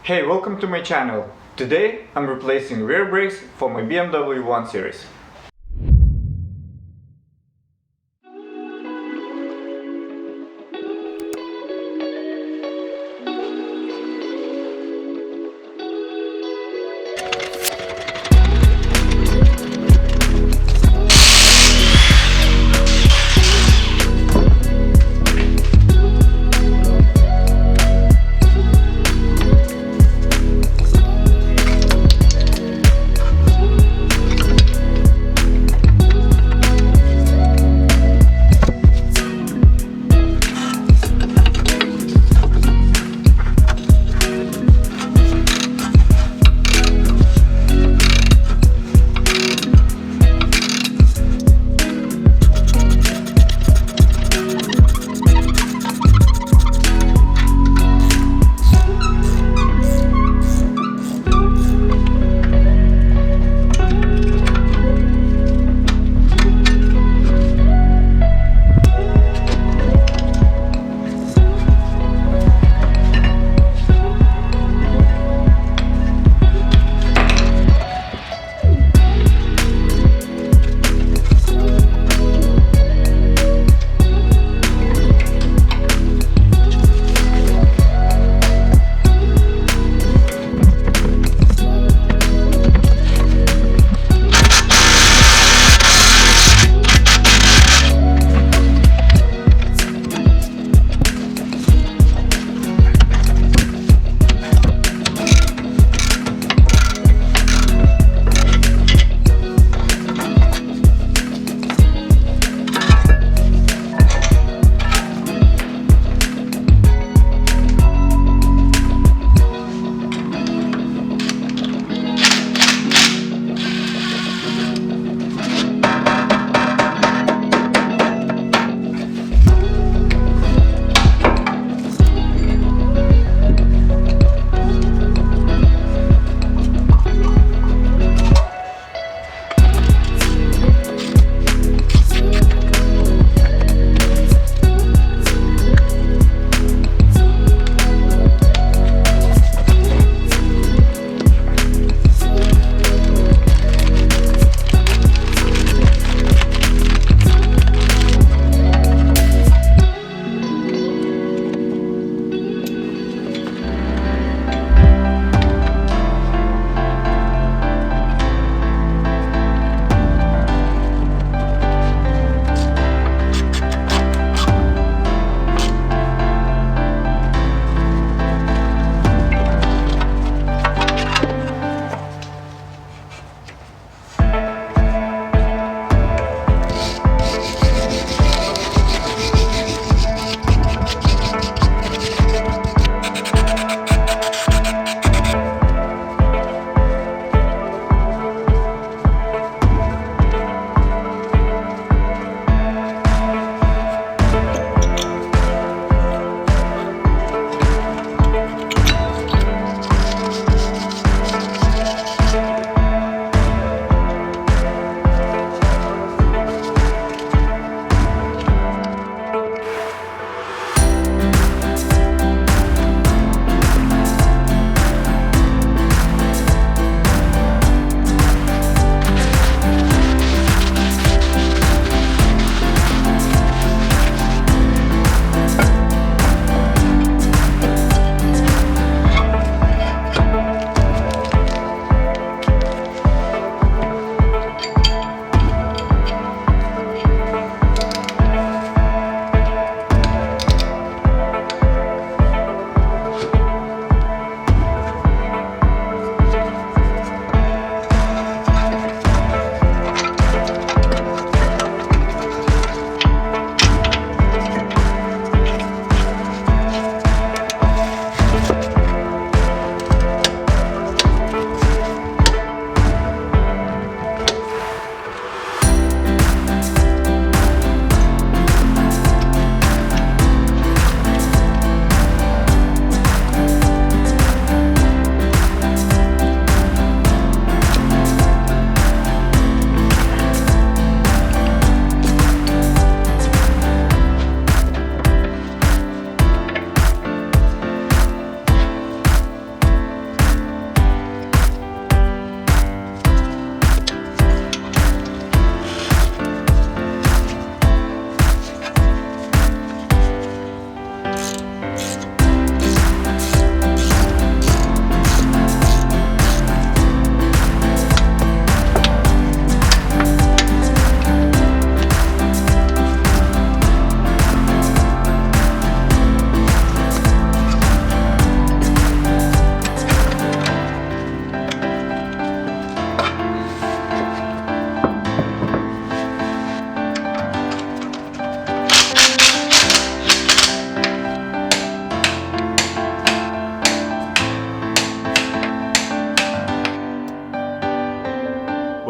Hey, welcome to my channel. Today I'm replacing rear brakes for my BMW 1 Series.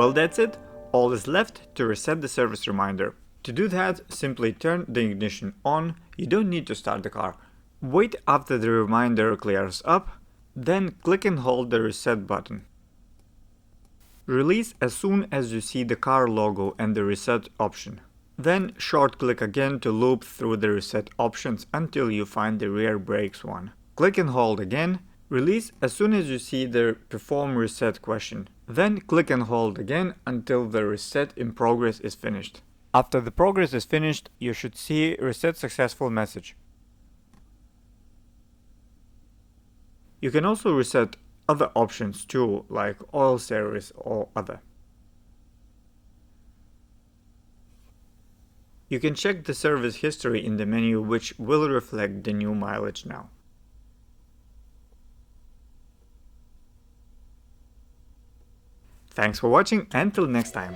Well, that's it. All is left to reset the service reminder. To do that, simply turn the ignition on. You don't need to start the car. Wait after the reminder clears up, then click and hold the reset button. Release as soon as you see the car logo and the reset option. Then short click again to loop through the reset options until you find the rear brakes one. Click and hold again. Release as soon as you see the perform reset question. Then click and hold again until the reset in progress is finished. After the progress is finished, you should see reset successful message. You can also reset other options too, like oil service or other. You can check the service history in the menu, which will reflect the new mileage now. Thanks for watching, until next time.